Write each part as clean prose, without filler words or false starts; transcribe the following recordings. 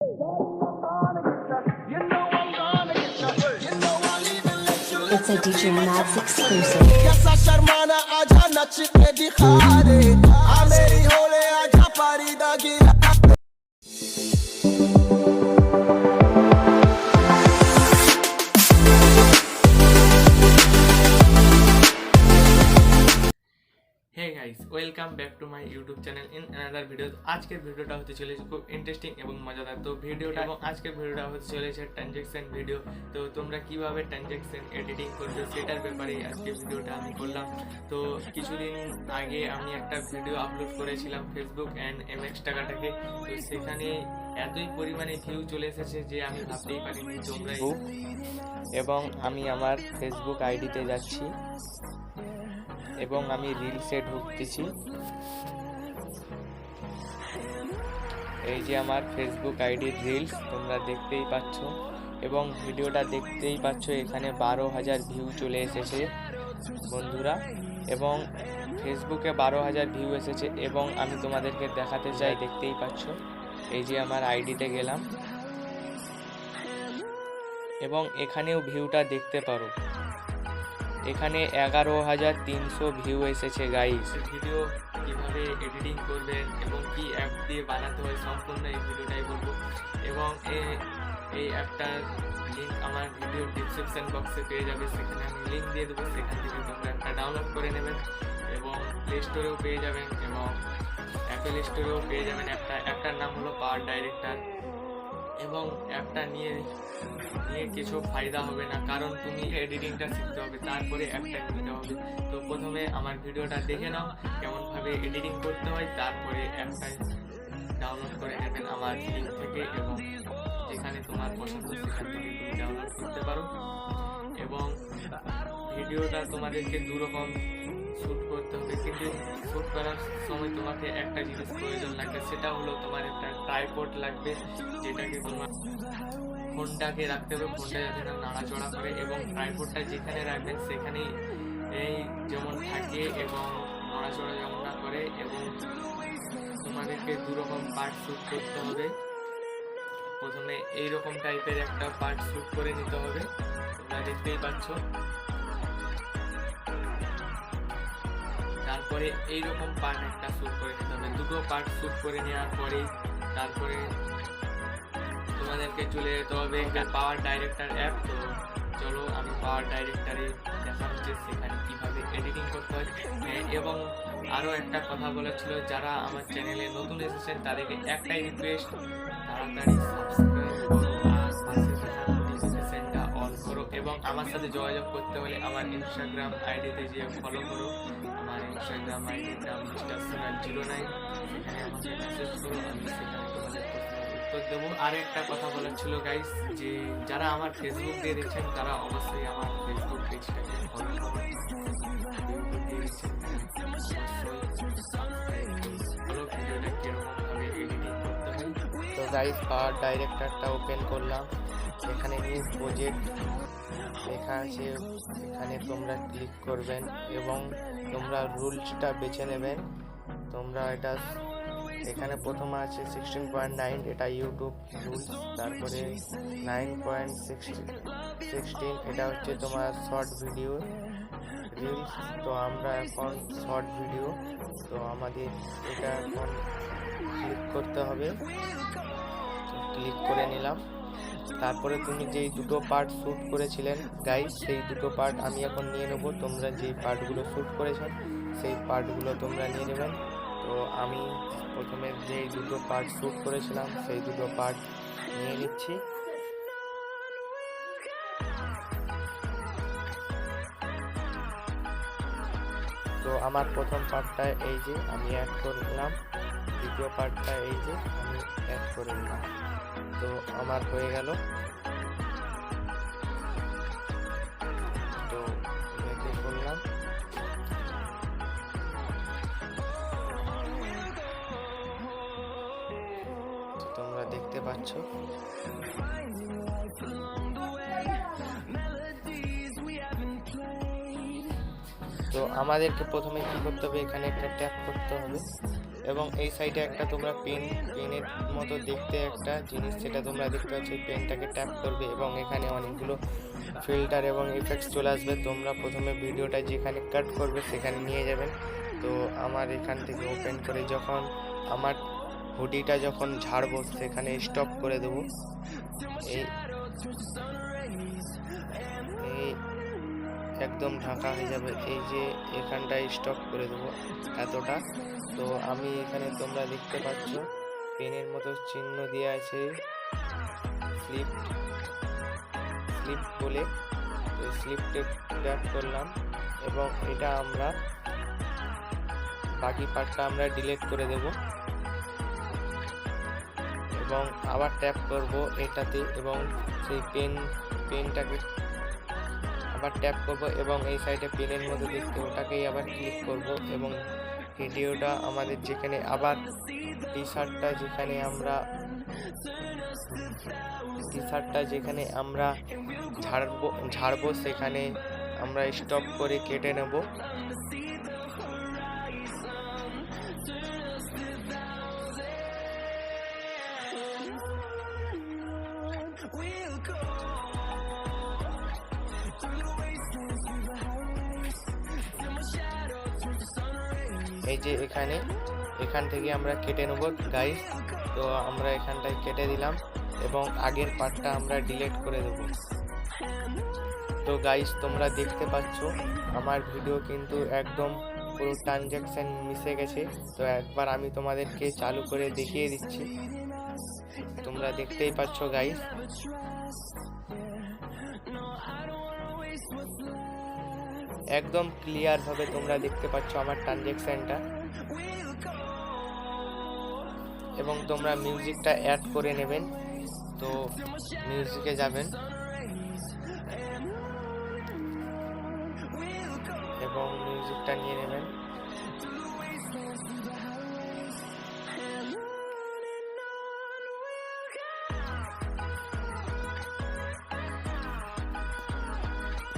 It's a DJ Max exclusive. कैसा शर्माना आजा नच के दिखा दे आ मेरी होले आजा पारी दागी hey guys welcome back to my YouTube channel in another video. আজকের ভিডিওটা হতে চলেছে খুব ইন্টারেস্টিং এবং মজাদার। তো ভিডিওটা এবং আজকের ভিডিওটা হতে চলেছে ট্রানজ্যাকশন ভিডিও। তো তোমরা কিভাবে ট্রানজ্যাকশন এডিটিং করবে সেটার ব্যাপারে আজকে ভিডিওটা আমি করলাম। তো কিছুদিন আগে আমি একটা ভিডিও আপলোড করেছিলাম ফেসবুক অ্যান্ড MX টাকাটাকে। তো সেখানে এতই পরিমাণে ভিউ চলে এসেছে যে আমি ভাবতেই পারিনি তোমরা। এবং আমি আমার ফেসবুক আইডিতে যাচ্ছি এবং আমি রিলসে ঢুকতেছি। এই যে আমার ফেসবুক আইডির রিলস তোমরা দেখতেই পাচ্ছ এবং ভিডিওটা দেখতেই পাচ্ছ। এখানে 12,000 ভিউ চলে এসেছে বন্ধুরা, এবং ফেসবুকে 12,000 ভিউ এসেছে। এবং আমি তোমাদেরকে দেখাতে চাই, দেখতেই পাচ্ছ এই যে আমার আইডিতে গেলাম এবং এখানেও ভিউটা দেখতে পারো। এখানে 11,300 ভিউ এসেছে গাইস। ভিডিও কিভাবে এডিটিং করবেন এবং কি অ্যাপ দিয়ে বানাতে হয় সম্পূর্ণ এই ভিডিওটাই বলবো। এবং এই অ্যাপটার লিঙ্ক আমার ভিডিও ডিসক্রিপশন বক্সে পেয়ে যাবে, সেখানে আমি লিঙ্ক দিয়ে দেবো। সেখান থেকে তোমরা একটা ডাউনলোড করে নেবেন এবং প্লে স্টোরেও পেয়ে যাবেন এবং অ্যাপেল স্টোরেও পেয়ে যাবেন। অ্যাপটার নাম হলো পাওয়ার ডাইরেক্টর। এবং অ্যাপটা নিয়ে কিছু ফায়দা হবে না, কারণ তুমি এডিটিংটা শিখতে হবে, তারপরে অ্যাপটা নিতে হবে। তো প্রথমে আমার ভিডিওটা দেখে নাও কেমনভাবে এডিটিং করতে হয়, তারপরে অ্যাপটা ডাউনলোড করে নেবেন আমার লিঙ্ক থেকে এবং যেখানে তোমার পছন্দ সেখান থেকে তুমি ডাউনলোড করতে পারো। এবং ভিডিওটা তোমাদেরকে দুরকম শ্যুট করতে হবে, কিন্তু শ্যুট করার সময় তোমাকে একটা জিনিস প্রয়োজন লাগবে, সেটা হলো তোমার একটা ট্রাইপড লাগবে, যেটাকে তোমার ফোনটাকে রাখতে হবে, ফোনটা যাতে না নাড়াচড়া করে। এবং ট্রাইপডটা যেখানে রাখবেন সেখানেই এই যেমন থাকে এবং নড়াচড়া যেমন না করে। এবং তোমাদেরকে দুরকম পার্ট শ্যুট করতে হবে। প্রথমে এইরকম টাইপের একটা পার্ট শ্যুট করে নিতে হবে, তোমরা দেখতেই পাচ্ছ। তারপরে এইরকম পার্ট একটা শ্যুট করে নিতে হবে। দুটো পার্ট শ্যুট করে নেওয়ার পরেই তারপরে তোমাদেরকে চলে যেতে হবে পাওয়ার ডাইরেক্টর অ্যাপ। তো চলো আমি পাওয়ার ডাইরেক্টরে দেখা হচ্ছে সেখানে কীভাবে এডিটিং করতে হয়। এবং আরও একটা কথা বলার ছিল, যারা আমার চ্যানেলে নতুন এসেছেন তাদেরকে একটাই রিকোয়েস্ট, তাড়াতাড়ি সাবস্ক্রাইব করো আর পাশে থাকা নোটিফিকেশনটা অন করো। এবং আমার সাথে যোগাযোগ করতে হলে আমার ইনস্টাগ্রাম আইডিতে গিয়ে ফলো করো। আমার ইনস্টাগ্রাম আইডির নাম মিস্টার সুরাজ 09। সেখানে আমাকে মেসেজ করো, আমি সেখানে তোমাদের উত্তর দেবো। আর একটা কথা বলার ছিল গাইস, যে যারা আমার ফেসবুক দিয়ে দেখছেন তারা অবশ্যই আমার ফেসবুক পেজটাকে ফলো করো। ভিডিওটা কিরকমভাবে এডিটিং করতে হয়। তো গাইস পাওয়ার ডাইরেক্টরটা ওপেন করলাম, এখানে নিউ প্রজেক্ট লেখা আছে, এখানে তোমরা ক্লিক করবেন এবং তোমরা রুলসটা বেছে নেবেন। তোমরা এটা এখানে প্রথমে আছে 16.9, এটা ইউটিউব রুলস। তারপরে 9.16 এটা হচ্ছে তোমার শর্ট ভিডিও রিলস। তো আমরা এখন শর্ট ভিডিও, তো আমাদের এটা এখন ক্লিক করতে হবে। ক্লিক করে নিলাম। তারপরে তুমি যেই দুটো পার্ট শ্যুট করেছিলেন গাইস, সেই দুটো পার্ট আমি এখন নিয়ে নেব। তোমরা যেই পার্টগুলো শ্যুট করেছেন সেই পার্টগুলো তোমরা নিয়ে নেবেন। তো আমি প্রথমে যেই দুটো পার্ট শ্যুট করেছিলাম সেই দুটো পার্ট নিয়ে নিচ্ছি। তো আমার প্রথম পার্টটা এই যে আমি অ্যাড করলাম, দ্বিতীয় পার্টটা এই যে আমি অ্যাড করে নিলাম। তো আমার হয়ে গেল। তো এটাকে করলাম। তোমরা দেখতে পাচ্ছ। তো আমাদেরকে প্রথমে কি করতে হবে, এখানে একটা ট্যাপ করতে হবে। এবং এই সাইডে একটা তোমরা পেনের মতো দেখতে একটা জিনিস, সেটা তোমরা দেখতে পাচ্ছ। এই পেনটাকে ট্যাপ করবে এবং এখানে অনেকগুলো ফিল্টার এবং ইফেক্টস চলে আসবে। তোমরা প্রথমে ভিডিওটা যেখানে কাট করবে সেখানে নিয়ে যাবেন। তো আমার এখান থেকে ওপেন করে যখন আমার হুডিটা যখন ঝাড়বো সেখানে স্টপ করে দেবো। এই একদম ঢাকা হয়ে যাবে, এই যে এখানটায় স্টপ করে দেবো এতটা। তো আমি এখানে তোমরা দেখতে পাচ্ছ পেনের মতো চিহ্ন দিয়ে আছে স্লিপ বলে। তো স্লিপটা ট্যাপ করলাম এবং এটা আমরা বাকি পার্টটা আমরা ডিলিট করে দেব এবং আবার ট্যাপ করব এটাতে এবং সেই পেনটাকে আবার ট্যাপ করব এবং এই সাইডে পেনের মতো দেখতে ওটাকেই আবার ক্লিক করব এবং ভিডিওটা আমাদের যেখানে আবার টি শার্টটা যেখানে আমরা ঝাড়বো সেখানে আমরা স্টপ করে কেটে নেব। এই যে এখান থেকে আমরা কেটে নেব গাইস। তো আমরা এখানটায় কেটে দিলাম এবং আগের পার্টটা আমরা ডিলিট করে দেব। তো গাইস তোমরা দেখতে পাচ্ছ আমার ভিডিও কিন্তু একদম পুরো ট্রানজ্যাকশন মিশে গেছে। তো একবার আমি তোমাদেরকে চালু করে দেখিয়ে দিচ্ছি, তোমরা দেখতেই পাচ্ছ গাইস। একদম ক্লিয়ার ভাবে তোমরা দেখতে পাচ্ছ আমার ট্রানজ্যাকশনটা এবং তোমরা মিউজিকটা অ্যাড করে নেবেন। তো মিউজিকে যাবেন এবং মিউজিকটা নিয়ে নেবেন।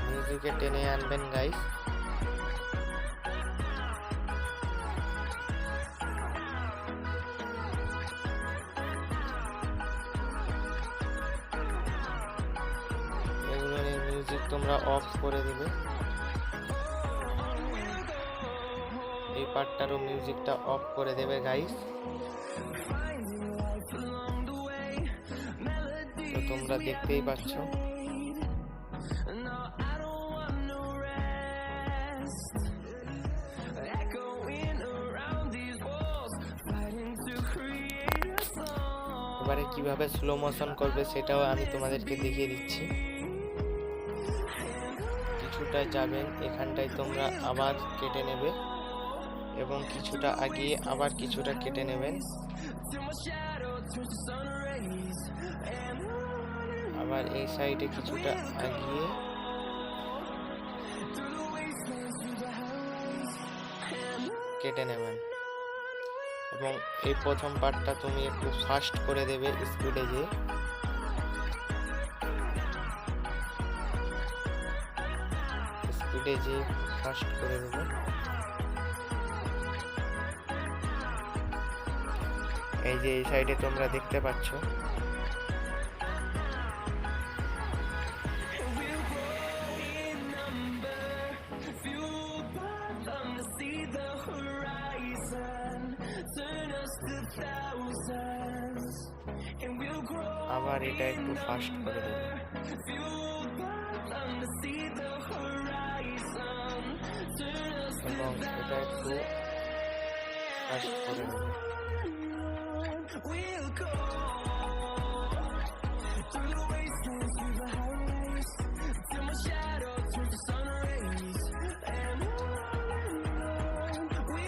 মিউজিকে টেনে আনবেন গাইস। এগুলো মিউজিক তোমরা অফ করে দেবে। এই পার্টটারও মিউজিকটা অফ করে দেবে গাইস। তো তোমরা দেখতেই পাচ্ছ এবারে কিভাবে স্লো মোশন করবে সেটাও আমি তোমাদেরকে দেখিয়ে দিচ্ছি। কিছুটা যাবেন, এখানটায় তোমরা আবার কেটে নেবে এবং কিছুটা আগিয়ে আবার কিছুটা কেটে নেবেন, আবার এই সাইডে কিছুটা আগিয়ে কেটে নেবেন এবং এই প্রথম পার্টটা তুমি একটু ফাস্ট করে দেবে, স্পিডে যেয়ে ফাস্ট করে দেবে। এই যে এই সাইডে তোমরা দেখতে পাচ্ছ আবার এটা একটু ফাস্ট করে দেবে এবং এটা একটু ফাস্ট করে দেবে।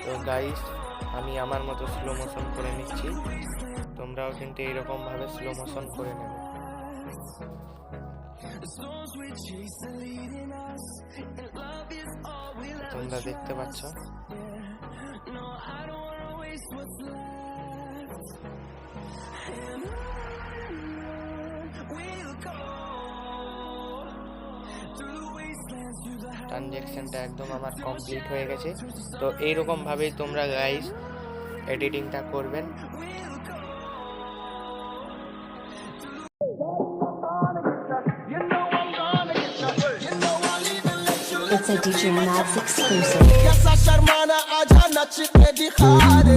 তো গাইস আমি আমার মতো স্লো মোশন করে নিচ্ছি, তোমরাও কিন্তু এইরকম ভাবে স্লো মোশন করে নেবে। তোমরা দেখতে পাচ্ছ ট্রানজ্যাকশনটা একদম আমার কমপ্লিট হয়ে গেছে। তো এইরকম ভাবেই তোমরা গাইস এডিটিংটা করবেন। It's a DJ Max exclusive. कैसा शर्माना आजा नच के दिखा दे